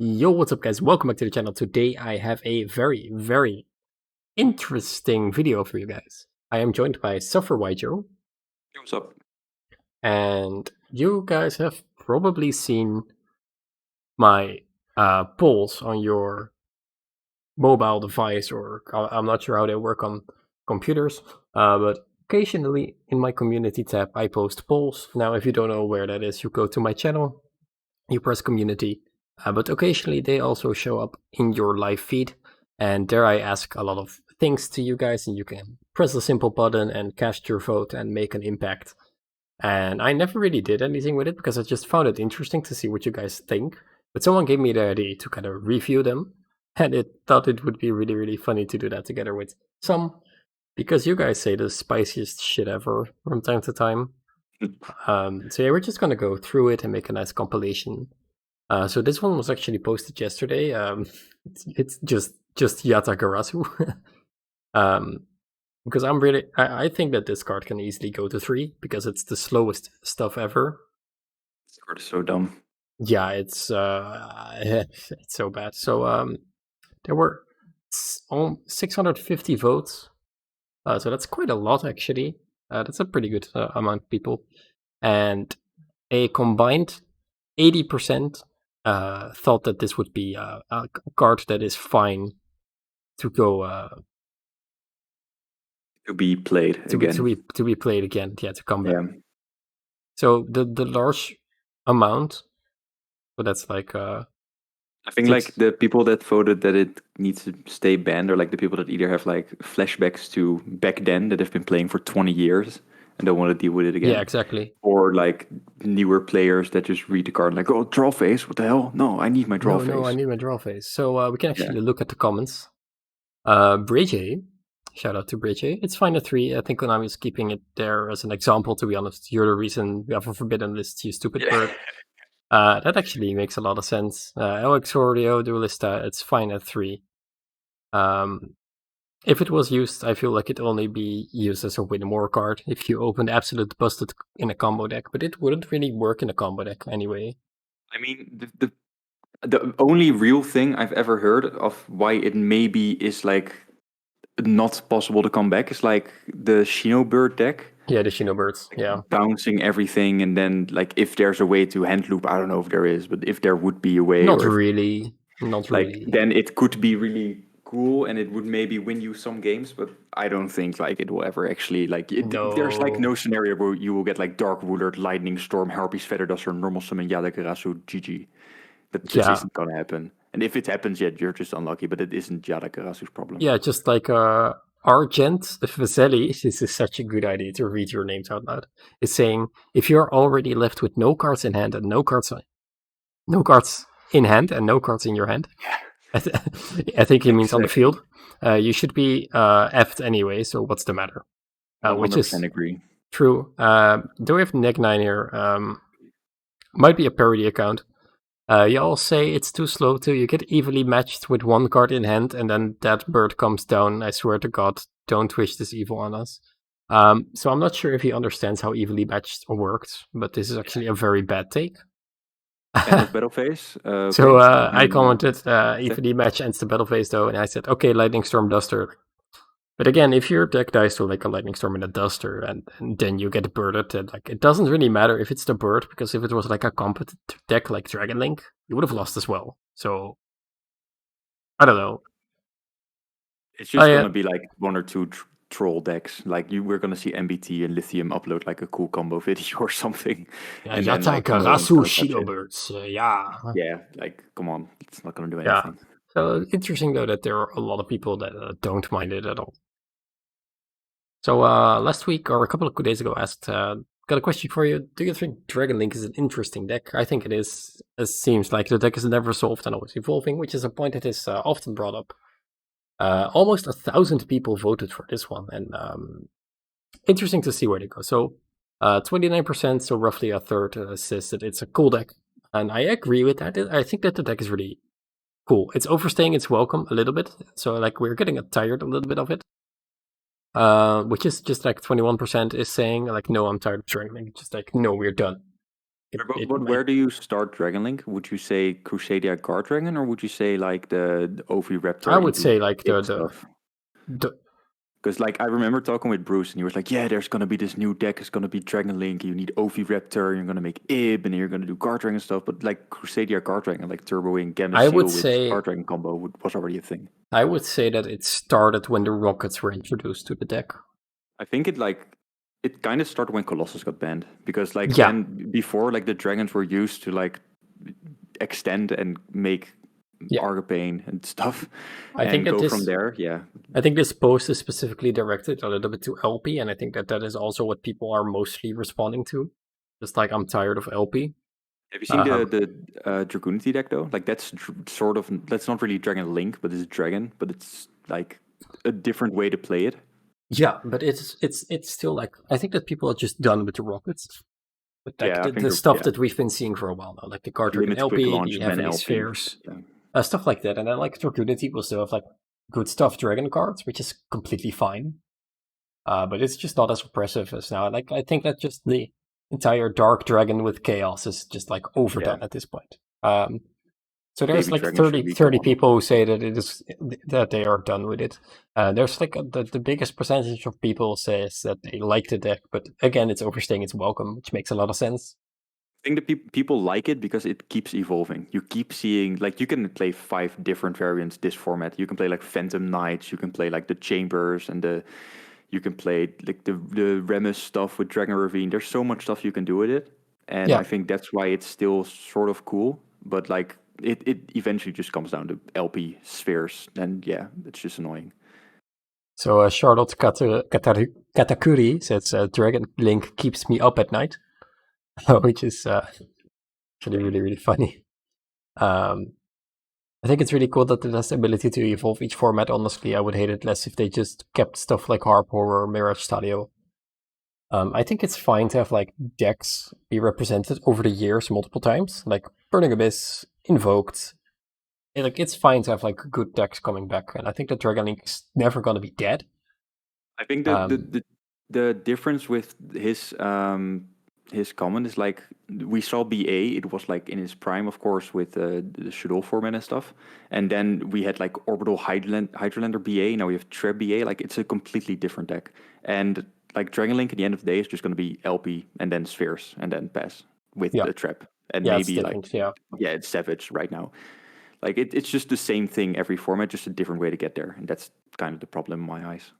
Yo, what's up guys? Welcome back to the channel. Today I have a very interesting video for you guys. I am joined by SufferYGO. Hey, what's up? And you guys have probably seen my polls on your mobile device, or I'm not sure how they work on computers, but occasionally in my community tab I post polls. Now if you don't know where that is, you go to my channel, you press community, but occasionally they also show up in your live feed, and there I ask a lot of things to you guys, and you can press a simple button and cast your vote and make an impact. And I never really did anything with it because I just found it interesting to see what you guys think. But someone gave me the idea to kind of review them, and it thought it would be really funny to do that together with some, because you guys say the spiciest shit ever from time to time. So yeah, we're just gonna go through it and make a nice compilation. So this one was actually posted yesterday. It's just Yatagarasu. Because I think that this card can easily go to 3 because it's the slowest stuff ever. This card is so dumb. Yeah, it's it's so bad. So there were 650 votes. So that's quite a lot actually. That's a pretty good amount of people, and a combined 80% thought that this would be a card that is fine to go To be played again. to be played again. Yeah, to come back. Yeah. So the large amount, so that's like I think like the people that voted that it needs to stay banned are like the people that either have like flashbacks to back then that have been playing for 20 years and don't want to deal with it again. Yeah, exactly. Or like newer players that just read the card like, oh, draw phase, what the hell? No, I need my draw phase. No, I need my draw phase. So we can actually look at the comments. Bridge, shout out to Bridge. It's fine at 3. I think Konami is keeping it there as an example, to be honest. You're the reason we have a forbidden list, you stupid bird. That actually makes a lot of sense. Elixorio, Duelista, it's fine at 3. If it was used, I feel like it'd only be used as a win more card if you opened Absolute Busted in a combo deck, but it wouldn't really work in a combo deck anyway. I mean, the only real thing I've ever heard of why it maybe is like not possible to come back is like the Shinobird deck. Yeah, the Shinobirds, yeah. Bouncing everything, and then like if there's a way to hand loop, I don't know if there is, but if there would be a way, not really, then it could be really cool, and it would maybe win you some games. But I don't think like it will ever actually like. There's like no scenario where you will get like Dark Ruler, Lightning Storm, Harpy's Feather Duster, Normal Summon, Yatagarasu, GG. That just isn't gonna happen. And if it happens, yet you're just unlucky. But it isn't Yatagarasu's problem. Yeah, just like Argent Vaselli, this is such a good idea to read your names out loud, is saying, if you're already left with no cards in hand and no cards in hand and no cards in your hand, I think he means on the field, you should be effed anyway, so what's the matter? Which is agree. True. Do we have Neg9 here? Might be a parody account. Y'all say it's too slow till you get evenly matched with one card in hand, and then that bird comes down. I swear to God, don't wish this evil on us. So I'm not sure if he understands how evenly matched works, but this is actually a very bad take. Battle phase. So I commented, evenly match ends the battle phase though, and I said, okay, Lightning Storm Duster. But again, if your deck dies to like a Lightning Storm and a Duster, and then you get birded, and like it doesn't really matter if it's the bird, because if it was like a competent deck like Dragon Link, you would have lost as well. So I don't know. It's just gonna be like 1 or 2 troll decks. Like we're gonna see MBT and Lithium upload like a cool combo video or something. Yeah, Yatagarasu Shinobirds. Yeah. Yeah, like come on, it's not gonna do anything. Yeah. So interesting though that there are a lot of people that don't mind it at all. So last week or a couple of days ago, I asked, got a question for you. Do you think Dragon Link is an interesting deck? I think it is. It seems like the deck is never solved and always evolving, which is a point that is often brought up. Almost 1,000 people voted for this one, and interesting to see where they go. So 29%, so roughly a third, says that it's a cool deck, and I agree with that. I think that the deck is really cool. It's overstaying its welcome a little bit, so like we're getting tired a little bit of it. Which is just like 21% is saying like, no, I'm tired of Dragon Link. Just like, no, we're done. Where do you start Dragon Link? Would you say Crusadia Guard Dragon, or would you say like the Oviraptor? I would say like the stuff. Because like I remember talking with Bruce, and he was like, "Yeah, there's gonna be this new deck. It's gonna be Dragon Link. You need Oviraptor. You're gonna make Ib, and you're gonna do Guard Dragon stuff." But like Crusadia Guard Dragon, like Turboing Gamma I Seal would with say Guard Dragon combo was already a thing. I would say that it started when the rockets were introduced to the deck. I think it kind of started when Colossus got banned, because like then before, like the dragons were used to like extend and make Argopane and stuff. I think that go from there. Yeah. I think this post is specifically directed a little bit to LP, and I think that is also what people are mostly responding to. Just like, I'm tired of LP. Have you seen the Dragoonity deck though? Like that's sort of, that's not really Dragon Link, but it's Dragon, but it's like a different way to play it. Yeah, but it's still like, I think that people are just done with the rockets. But like the stuff that we've been seeing for a while now, like the Guard Dragon LP, the Heavenly Spheres, stuff like that. And then like Dragoonity will still have like good stuff Dragon cards, which is completely fine. But it's just not as oppressive as now. Like I think that just the entire Dark Dragon with Chaos is just like overdone at this point. So there's like 30 people who say that it is that they are done with it. There's like the biggest percentage of people says that they like the deck, but again, it's overstaying its welcome, which makes a lot of sense. I think that people like it because it keeps evolving. You keep seeing, like, you can play 5 different variants this format. You can play like Phantom Knights. You can play like the Chambers and you can play like the Remus stuff with Dragon Ravine. There's so much stuff you can do with it, and I think that's why it's still sort of cool. But like, it eventually just comes down to LP spheres, and it's just annoying. So Charlotte Katakuri says Dragon Link keeps me up at night, which is actually really, really funny. I think it's really cool that it has the ability to evolve each format. Honestly, I would hate it less if they just kept stuff like Harp or Mirage Stadio. I think it's fine to have like decks be represented over the years multiple times, like Burning Abyss, Invoked. Like it's fine to have like good decks coming back, and I think that Dragon Link is never gonna be dead. I think the difference with his comment is like, we saw BA, it was like in his prime, of course, with the Shadow format and stuff, and then we had like Orbital Hydrolander BA. Now we have Treb BA. Like, it's a completely different deck, and like Dragon Link at the end of the day is just going to be LP and then Spheres and then pass with the Treb, and maybe like it's Savage right now. Like it's just the same thing every format, just a different way to get there, and that's kind of the problem in my eyes.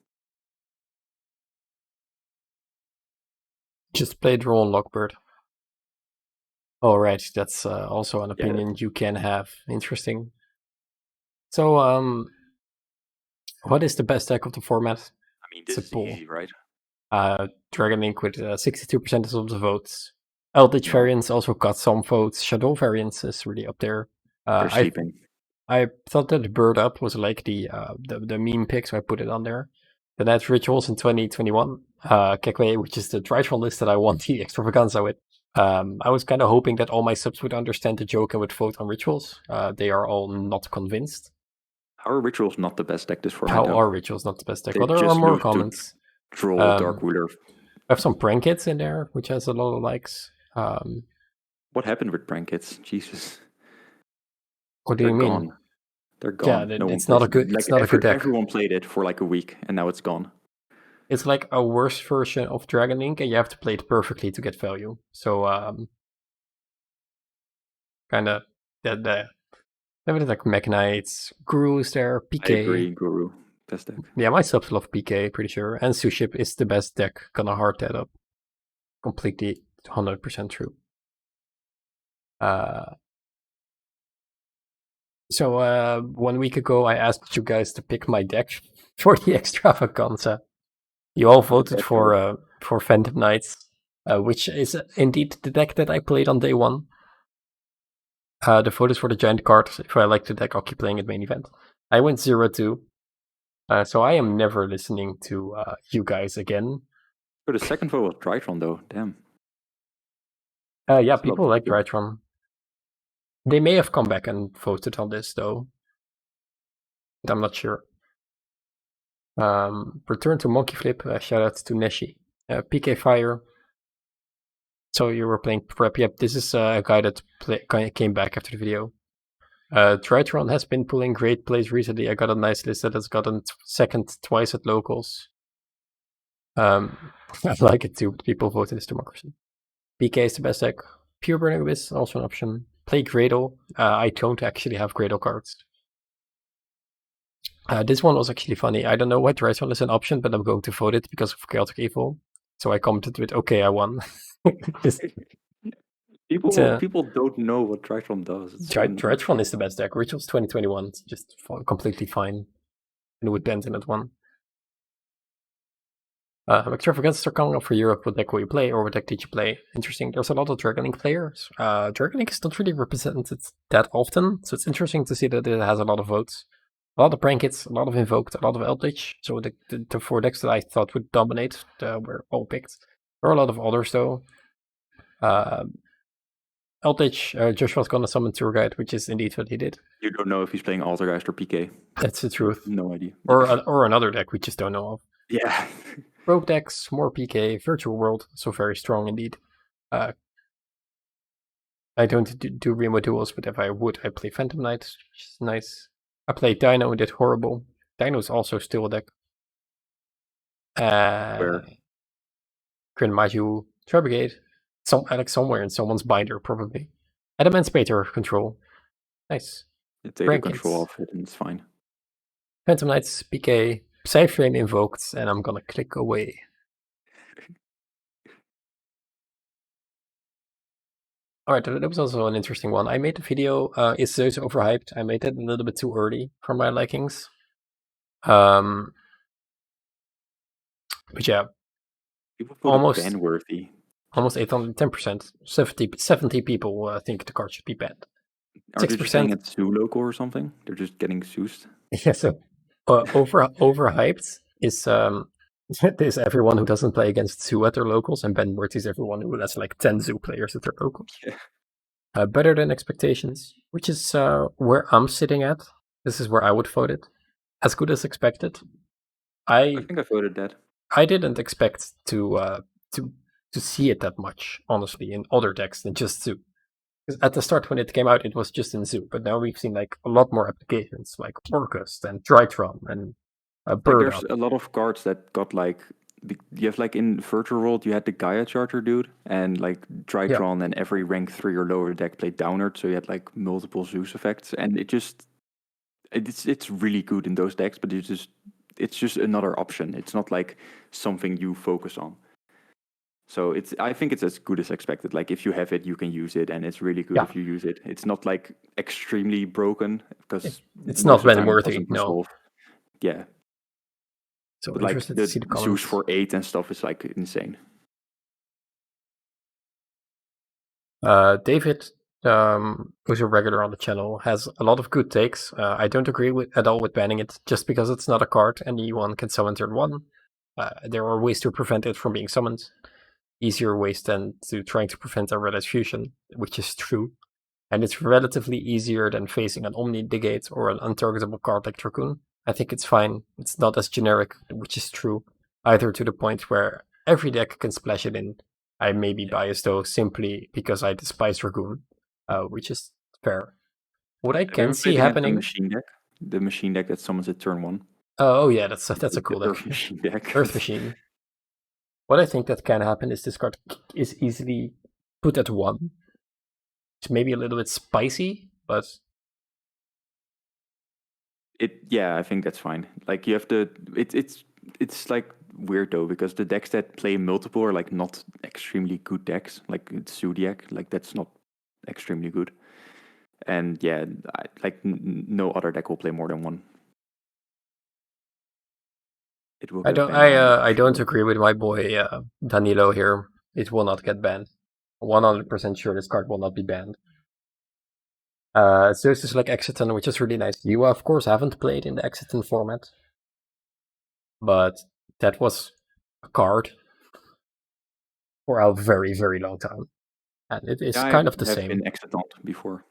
Just play Draw and Lockbird. Oh, right, that's also an opinion you can have. Interesting. So, what is the best deck of the format? I mean, this is easy, right? Dragon Link with 62% of the votes. Eldritch variants also got some votes. Shadow variants is really up there. They're sleeping. I thought that Bird Up was like the meme pick, so I put it on there. Then I had Rituals in 2021. Kekwe, which is the Drytron list that I won the extravaganza with. I was kind of hoping that all my subs would understand the joke and would vote on Rituals. They are all not convinced. How are Rituals not the best deck this format? How are Rituals not the best deck? Well, there are more comments. Draw Dark Ruler. I have some prank hits in there, which has a lot of likes. What happened with prank hits? Jesus. What do you mean? They're gone. Yeah, it's not a good. It's not a good deck. Everyone played it for like a week, and now it's gone. It's like a worse version of Dragon Link, and you have to play it perfectly to get value. So, kind of that. Everything like Mech Knights, Guru's there, PK. I agree, Guru. Best deck. Yeah, my subs love PK, pretty sure. And Suship is the best deck. Gonna hard that up. Completely 100% true. So 1 week ago, I asked you guys to pick my deck for the extravaganza. You all voted for Phantom Knights, which is indeed the deck that I played on day 1. The vote is for the giant card. If I like the deck, I'll keep playing it main event. I went 0-2. So I am never listening to you guys again. But the second vote was Drytron, though. Damn. Yeah, people like Drytron. They may have come back and voted on this, though. But I'm not sure. Return to Monkey Flip. Shout out to Neshi. PK Fire. So you were playing prep. Yep, this is a guy that came back after the video. Tritron has been pulling great plays recently. I got a nice list that has gotten second twice at locals. I like it too, but people vote in this democracy. PK is the best deck. Pure Burning Abyss, also an option. Play Gradle. I don't actually have Gradle cards. This one was actually funny. I don't know why Tritron is an option, but I'm going to vote it because of Chaotic Evil. So I commented with, okay, I won. People don't know what Tritron does. Tritron is the best deck. Rituals 2021, it's just completely fine. And with bend in at one. Extravagances are coming up for Europe. What deck will you play, or what deck did you play? Interesting. There's a lot of Dragon Link players. Dragon Link is not really represented that often, so it's interesting to see that it has a lot of votes. A lot of Prank Hits, a lot of Invoked, a lot of Eldritch. So the 4 decks that I thought would dominate were all picked. There are a lot of others though. Eldritch, Joshua's gonna summon Tour Guide, which is indeed what he did. You don't know if he's playing Altergeist or PK. That's the truth. No idea. Or another deck we just don't know of. Yeah. Rogue decks, more PK, Virtual World, so very strong indeed. I don't do Remo duels, but if I would, I play Phantom Knight, which is nice. I played Dino and did horrible. Dino is also still a deck. Grin Maju, Tri-Brigade, somewhere in someone's binder, probably. Adamantipator control. Nice. Take the control off it and it's fine. Phantom Knights, PK, Psyframe invoked, and I'm gonna click away. Alright, that was also an interesting one. I made a video, is Zeus overhyped? I made it a little bit too early for my likings. But yeah. People almost ban-worthy. Almost 810%. 70 people think the card should be banned. Are they just saying it's Zoo local or something? They're just getting Zeus. Yeah, so overhyped is is everyone who doesn't play against Zoo at their locals, and ban-worthy is everyone who has like 10 Zoo players at their locals. Yeah. Better than expectations, which is where I'm sitting at. This is where I would vote it. As good as expected. I think I voted that. I didn't expect to see it that much, honestly, in other decks than just Zoo. Because at the start when it came out, it was just in Zoo, but now we've seen like a lot more applications, like Orcust and Drytron and Bird. There's a lot of cards that got like, you have like in Virtual World, you had the Gaia Charter dude, and like Drytron and every rank 3 or lower deck played Downward, so you had like multiple Zeus effects, and it's really good in those decks, but it's just another option. It's not like something you focus on. So I think it's as good as expected. Like if you have it, you can use it, and it's really good if you use it. It's not like extremely broken because it's not ban-worthy. No. Yeah. So but like the Zeus for 8 and stuff is like insane. David, who's a regular on the channel, has a lot of good takes. I don't agree at all with banning it, just because it's not a card anyone can summon turn 1. There are ways to prevent it from being summoned. Easier ways than to trying to prevent a Red Eyes Fusion, which is true. And it's relatively easier than facing an Omni Negate or an untargetable card like Dracoon. I think it's fine. It's not as generic, which is true, either to the point where every deck can splash it in. I may be biased though, simply because I despise Dragoon, which is fair. What I can see happening... The machine deck that summons at turn 1. Oh yeah, that's a cool deck. Earth Machine deck. Earth Machine. What I think that can happen is this card is easily put at 1. It's maybe a little bit spicy, but... Yeah, I think that's fine. Like you have to... It's like weird though, because the decks that play multiple are like not extremely good decks. Like Zodiac, like that's not extremely good. And yeah, no other deck will play more than 1. I don't agree with my boy Danilo here. It will not get banned. 100% sure this card will not be banned. Zeus is like Exiton, which is really nice. You of course haven't played in the Exiton format, but that was a card for a very, very long time, and it is kind of the same. I've been Exiton before.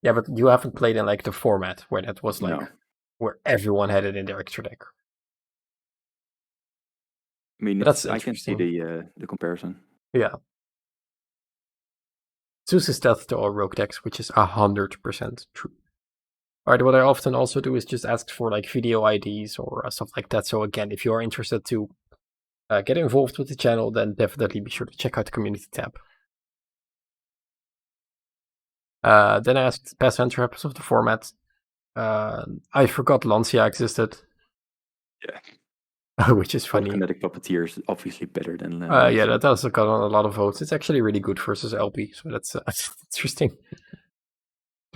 Yeah, but you haven't played in like the format where that was like where everyone had it in their extra deck. I mean, I can see the comparison. Yeah. Zeus is death to all rogue decks, which is 100% true. Alright, what I often also do is just ask for like video IDs or stuff like that. So again, if you are interested to get involved with the channel, then definitely be sure to check out the community tab. Then I asked past entries of the format. I forgot Lancia existed. Yeah. Which is funny. Kinetic Puppeteer is obviously better than yeah, that also got on a lot of votes. It's actually really good versus LP, so that's interesting.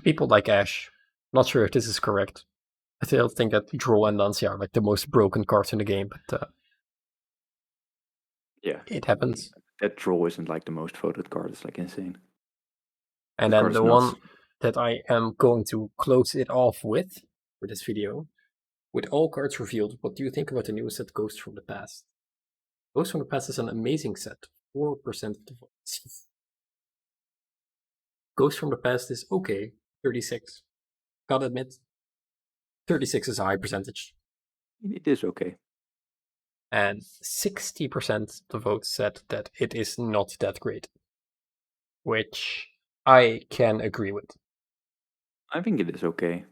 People like Ash. Not sure if this is correct. I still think that Draw and Lancia are like the most broken cards in the game, but yeah, it happens. That Draw isn't like the most voted card. It's like insane. And then the one that I am going to close it off with for this video, with all cards revealed, what do you think about the new set Ghost from the Past? Ghost from the Past is an amazing set. 4% of the votes. Ghost from the Past is okay. 36. Gotta admit, 36 is a high percentage. It is okay. And 60% of the votes said that it is not that great. Which I can agree with. I think it is okay.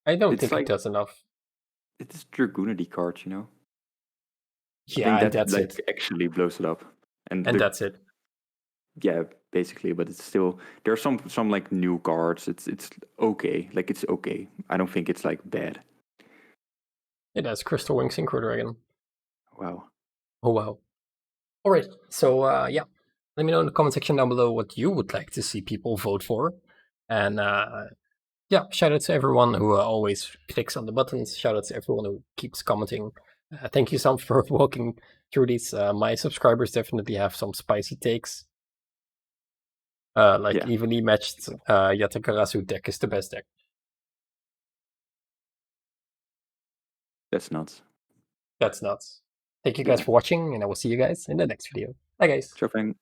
I don't think it does enough. It's Dragoonity cards, you know? Yeah, and that's it. Actually blows it up. And that's it. Yeah, basically, but it's still there are some like new cards. It's okay. Like it's okay. I don't think it's like bad. It has Crystal Wing Synchro Dragon. Wow. Oh wow. Alright, so yeah. Let me know in the comment section down below what you would like to see people vote for. And yeah, shout out to everyone who always clicks on the buttons. Shout out to everyone who keeps commenting. Thank you, Sam, for walking through these. My subscribers definitely have some spicy takes. Evenly matched Yatagarasu deck is the best deck. That's nuts. That's nuts. Thank you guys for watching, and I will see you guys in the next video. Bye, guys. Sure thing.